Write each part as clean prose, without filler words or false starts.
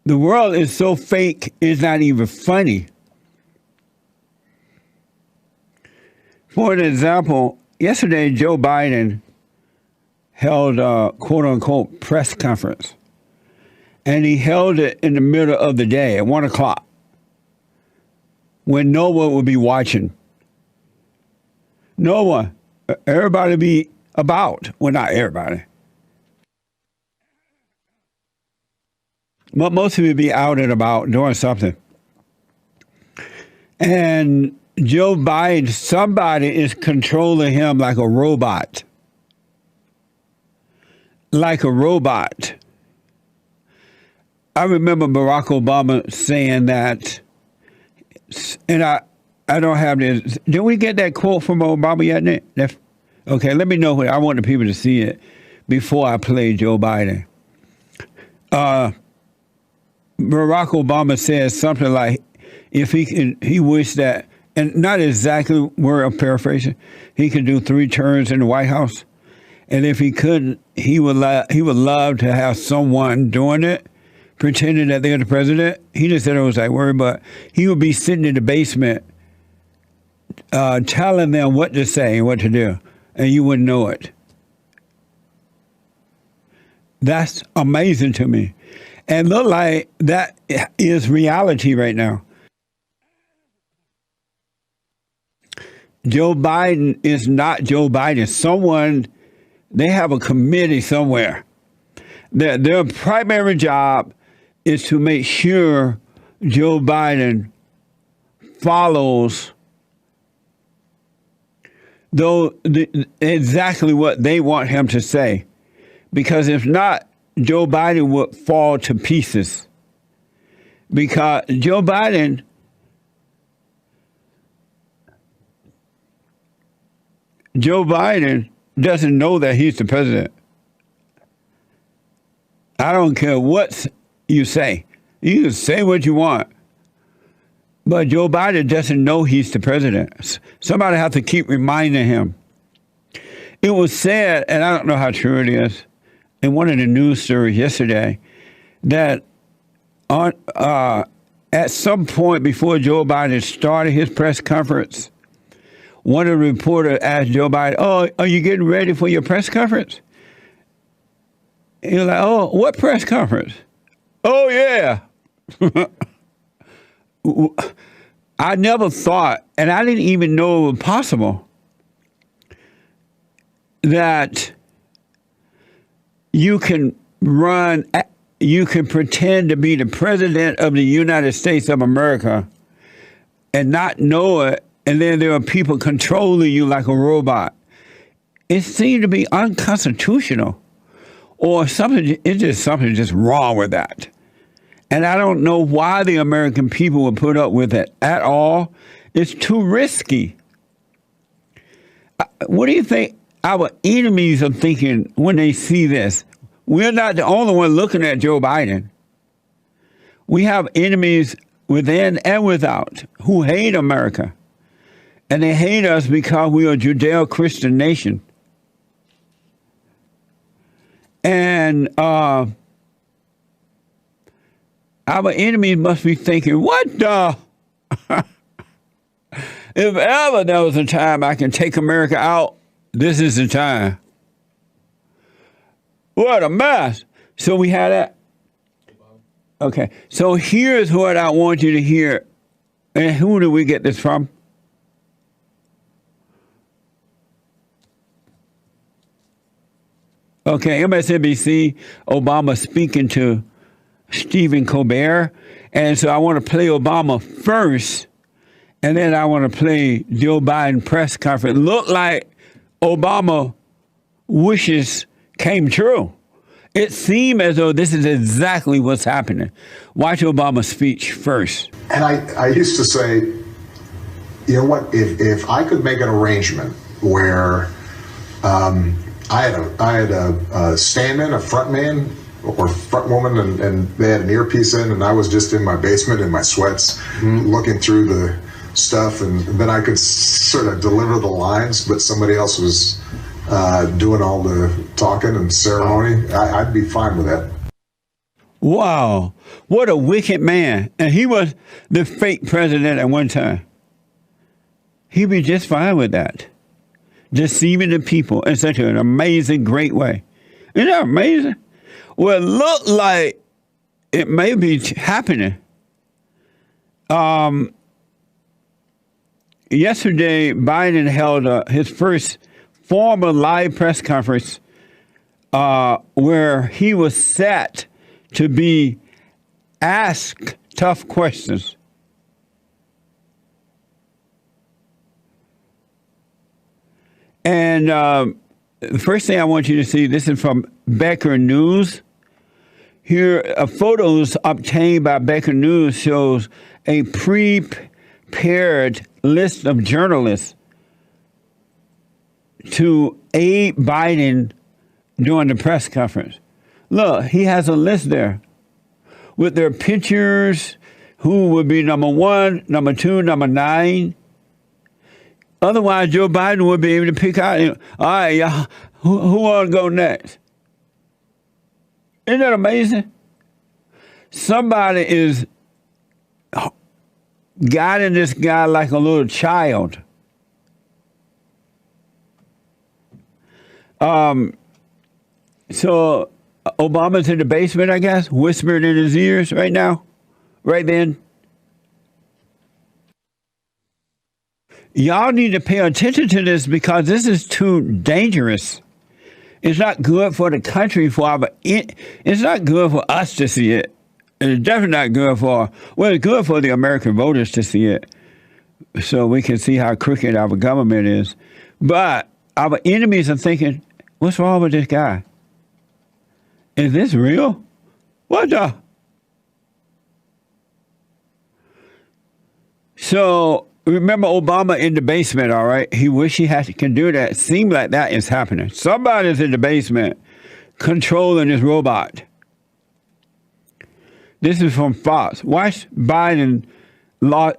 The world is so fake, it's not even funny. For an example, yesterday Joe Biden held a quote-unquote press conference. And he held it in the middle of the day at 1 o'clock when no one would be watching. No one. Everybody be about. Well, not everybody. But most of you be out and about doing something. And Joe Biden, somebody is controlling him like a robot. Like a robot. I remember Barack Obama saying that, and I don't have this. Did we get that quote from Obama yet, Nick? Okay, let me know. I want the people to see it before I play Joe Biden. Barack Obama says something like, if he wished that, and not exactly word of paraphrasing, he could do 3 terms in the White House, and if he couldn't, he would love to have someone doing it, pretending that they're the president. He just said it was that word, but he would be sitting in the basement telling them what to say and what to do, and you wouldn't know it. That's amazing to me. And look like that is reality right now. Joe Biden is not Joe Biden. They have a committee somewhere. Their primary job is to make sure Joe Biden follows exactly what they want him to say. Because if not, Joe Biden would fall to pieces. Because Joe Biden doesn't know that he's the president. I don't care what you say. You can say what you want. But Joe Biden doesn't know he's the president. Somebody has to keep reminding him. It was said, and I don't know how true it is, in one of the news stories yesterday, that at some point before Joe Biden started his press conference, one of the reporters asked Joe Biden, "Oh, are you getting ready for your press conference?" He was like, "Oh, what press conference?" "Oh, yeah." I never thought, and I didn't even know it was possible, that you can pretend to be the president of the United States of America and not know it, and then there are people controlling you like a robot. It seemed to be unconstitutional, or something. It's just something just wrong with that. And I don't know why the American people would put up with it at all. It's too risky. What do you think our enemies are thinking when they see this? We're not the only one looking at Joe Biden. We have enemies within and without who hate America. And they hate us because we are a Judeo-Christian nation. And our enemies must be thinking, what the? If ever there was a time I can take America out, this is the time. What a mess. So we had that. Okay. So here's what I want you to hear. And who do we get this from? Okay, MSNBC, Obama speaking to Stephen Colbert. And so I want to play Obama first, and then I want to play Joe Biden press conference. Look like Obama wishes came true. It seemed as though this is exactly what's happening. Watch Obama's speech first. And I used to say, you know what, if I could make an arrangement where I had a stand-in, a front man or front woman, and they had an earpiece in, and I was just in my basement in my sweats looking through the stuff, and then I could sort of deliver the lines, but somebody else was doing all the talking and ceremony. I'd be fine with that. Wow. What a wicked man. And he was the fake president at one time. He'd be just fine with that. Deceiving the people in such an amazing, great way. Isn't that amazing? Well, it looked like it may be happening. Yesterday, Biden held his first formal live press conference where he was set to be asked tough questions. And the first thing I want you to see, this is from Becker News. Here, photos obtained by Becker News shows a prepared list of journalists to aid Biden during the press conference. Look, he has a list there with their pictures, who would be number 1, number 2, number 9. Otherwise, Joe Biden would be able to pick out, all right, y'all, who want to go next? Isn't that amazing? Somebody is guiding this guy like a little child. So Obama's in the basement, I guess, whispering in his ears right now, right then. Y'all need to pay attention to this because this is too dangerous. It's not good for the country, it's not good for us to see it. It's definitely not good it's good for the American voters to see it so we can see how crooked our government is. But our enemies are thinking, what's wrong with this guy? Is this real? What the? So remember Obama in the basement, all right? He wish he can do that. Seems like that is happening. Somebody's in the basement controlling this robot. This is from Fox. Watch Biden,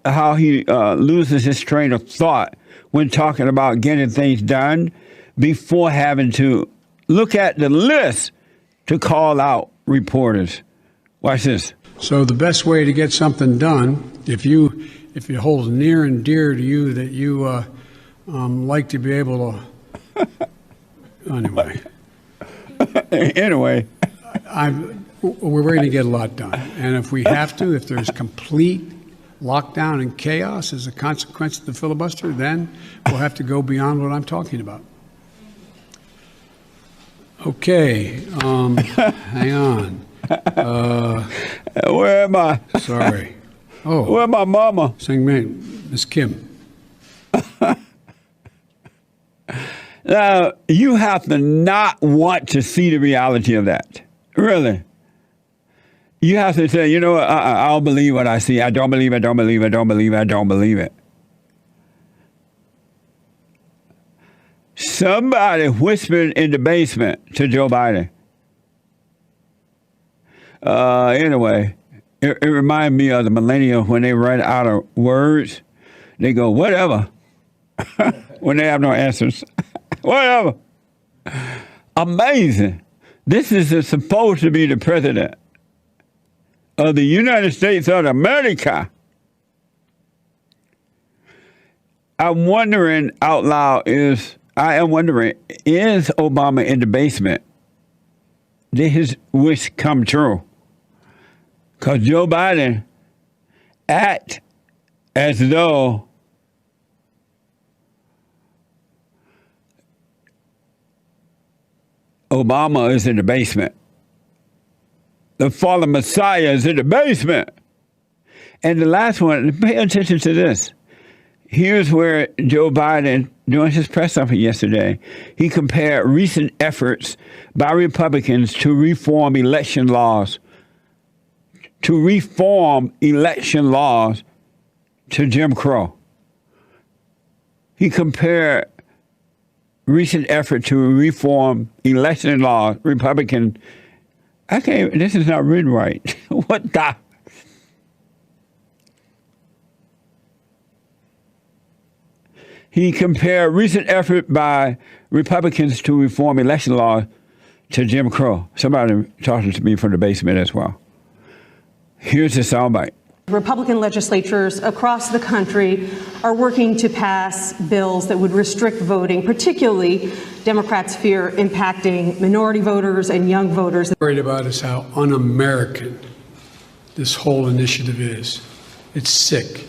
how he loses his train of thought when talking about getting things done before having to look at the list to call out reporters. Watch this. So the best way to get something done, if it holds near and dear to you that you like to be able to, anyway. Anyway. We're going to get a lot done. And if we have to, if there's complete lockdown and chaos as a consequence of the filibuster, then we'll have to go beyond what I'm talking about. Okay, hang on. Where am I? Sorry. Oh. Where my mama? Saying, man, Miss Kim. Now, you have to not want to see the reality of that. Really. You have to say, you know what, I don't believe what I see. I don't believe it, I don't believe it, I don't believe it, I don't believe it. Somebody whispered in the basement to Joe Biden. Anyway, it reminded me of the Millennial when they run out of words. They go, whatever, when they have no answers. Whatever. Amazing. This is supposed to be the president of the United States of America. I'm wondering out loud is Obama in the basement? Did his wish come true? Because Joe Biden act as though Obama is in the basement. The fallen Messiah is in the basement. And the last one, pay attention to this. Here's where Joe Biden, during his press conference yesterday, he compared recent efforts by Republicans to reform election laws to Jim Crow. He compared recent effort to reform election laws, Republican. This is not written right. What the? He compared recent effort by Republicans to reform election laws to Jim Crow. Somebody talking to me from the basement as well. Here's the soundbite. Republican legislatures across the country are working to pass bills that would restrict voting, particularly Democrats fear impacting minority voters and young voters. What I'm worried about is how un-American this whole initiative is. It's sick.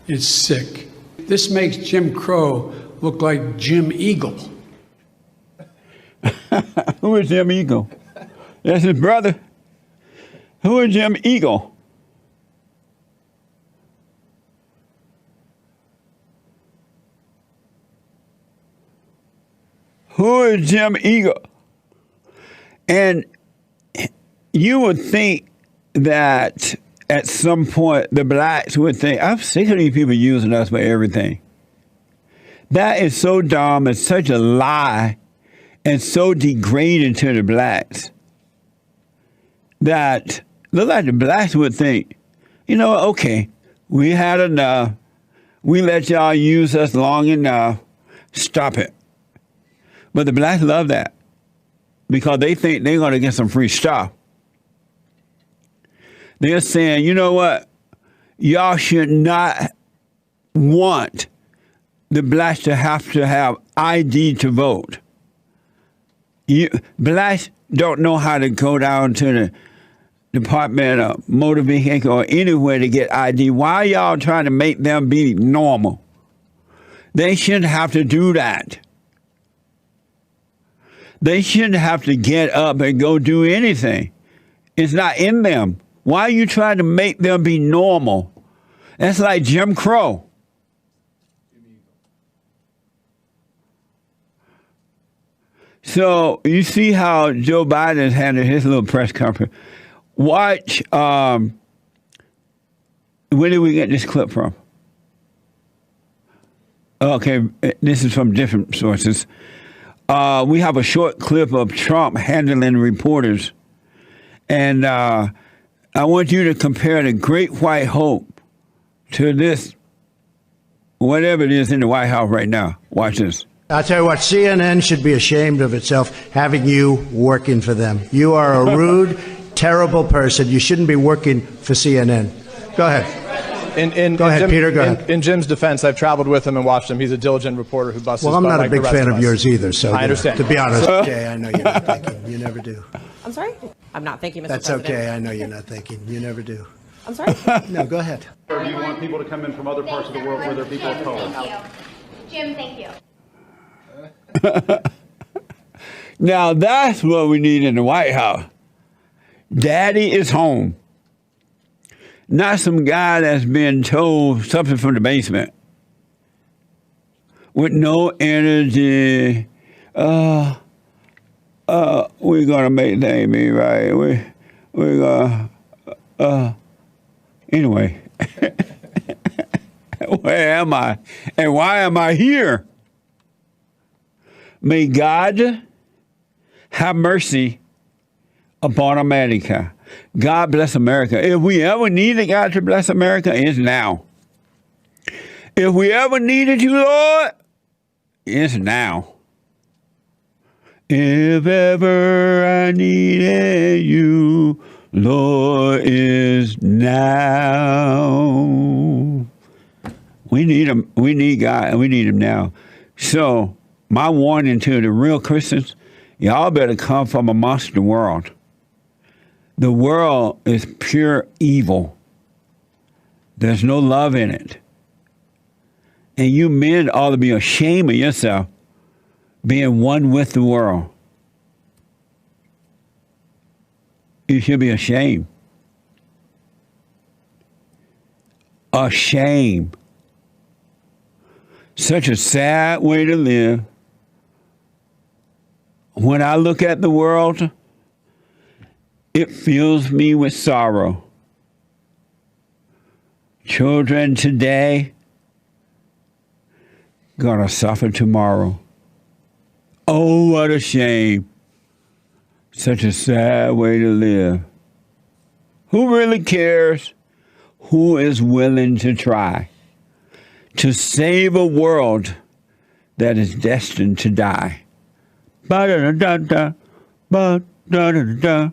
It's sick. This makes Jim Crow look like Jim Eagle. Who is Jim Eagle? That's his brother. Who is Jim Eagle? Who is Jim Eagle? And you would think that at some point the blacks would think, I'm sick of these people using us for everything. That is so dumb. It's such a lie and so degrading to the blacks that look like the blacks would think, you know, okay, we had enough. We let y'all use us long enough. Stop it. But the blacks love that because they think they're going to get some free stuff. They're saying, you know what? Y'all should not want the blacks to have ID to vote. Blacks don't know how to go down to the Department of Motor Vehicle or anywhere to get ID. Why are y'all trying to make them be normal? They shouldn't have to do that. They shouldn't have to get up and go do anything. It's not in them. Why are you trying to make them be normal? That's like Jim Crow. So you see how Joe Biden handled his little press conference. Watch, where did we get this clip from? Okay, this is from different sources. We have a short clip of Trump handling reporters. And I want you to compare the Great White Hope to this, whatever it is in the White House right now. Watch this. I'll tell you what, CNN should be ashamed of itself having you working for them. You are a rude, terrible person. You shouldn't be working for CNN. Go ahead. Go ahead, Peter. Go ahead. In Jim's defense, I've traveled with him and watched him. He's a diligent reporter who busts his butt. Well, I'm not like a big the rest fan of us. yours either. So I understand. To be honest, okay, I know you're not thinking. You never do. I'm sorry? I'm not thinking, Mr. That's President. okay. I know you're not thinking. You never do. I'm sorry? No, go ahead. Or do you want people to come in from other parts of the world where there are people of color? Thank you. Jim, thank you. Now that's what we need in the White House. Daddy is home. Not some guy that's been told something from the basement. With no energy. We're gonna make things be right. We're gonna anyway. Where am I? And why am I here? May God have mercy upon America. God bless America. If we ever needed God to bless America, it's now. If we ever needed you, Lord, it's now. If ever I needed you, Lord, is now. We need him. We need God, and we need him now. So my warning to the real Christians, y'all better come from amongst the world. The world is pure evil. There's no love in it. And you men ought to be ashamed of yourself being one with the world. You should be ashamed. Ashamed. Such a sad way to live. When I look at the world, it fills me with sorrow. Children today gonna suffer tomorrow. Oh, what a shame. Such a sad way to live. Who really cares? Who is willing to try to save a world that is destined to die? Ba-da-da-da-da, ba-da-da-da-da.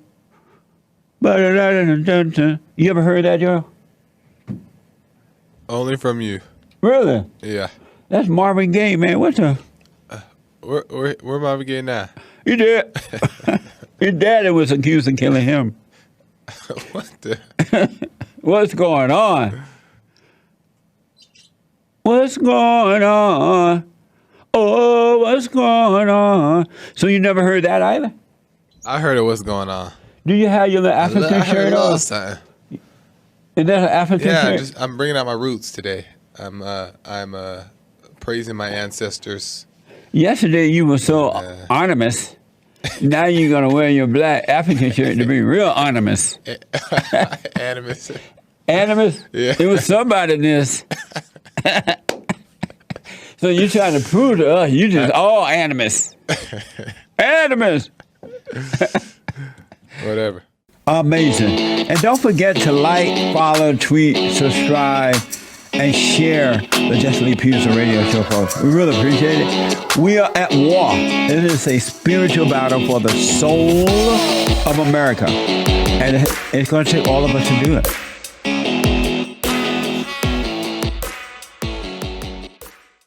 You ever heard that, Joe? Only from you. Really? Yeah. That's Marvin Gaye, man. What the? Where Marvin Gaye now? You did. Your daddy was accused of killing him. What the? What's going on? What's going on? Oh, what's going on? So you never heard that either? I heard it. What's going on? Do you have your little African I heard shirt it on? last time. Is that an African shirt? Yeah, I'm bringing out my roots today. I'm praising my ancestors. Yesterday you were so ornamous. Now you're going to wear your black African shirt to be real ornamous. Animus. Animus? Yeah. It was somebody this. So you're trying to prove to us you just all animus. Animus. Whatever. Amazing. And don't forget to like, follow, tweet, subscribe, and share the JLP Peterson radio show, folks. We really appreciate it. We are at war. It is a spiritual battle for the soul of America. And it's going to take all of us to do it.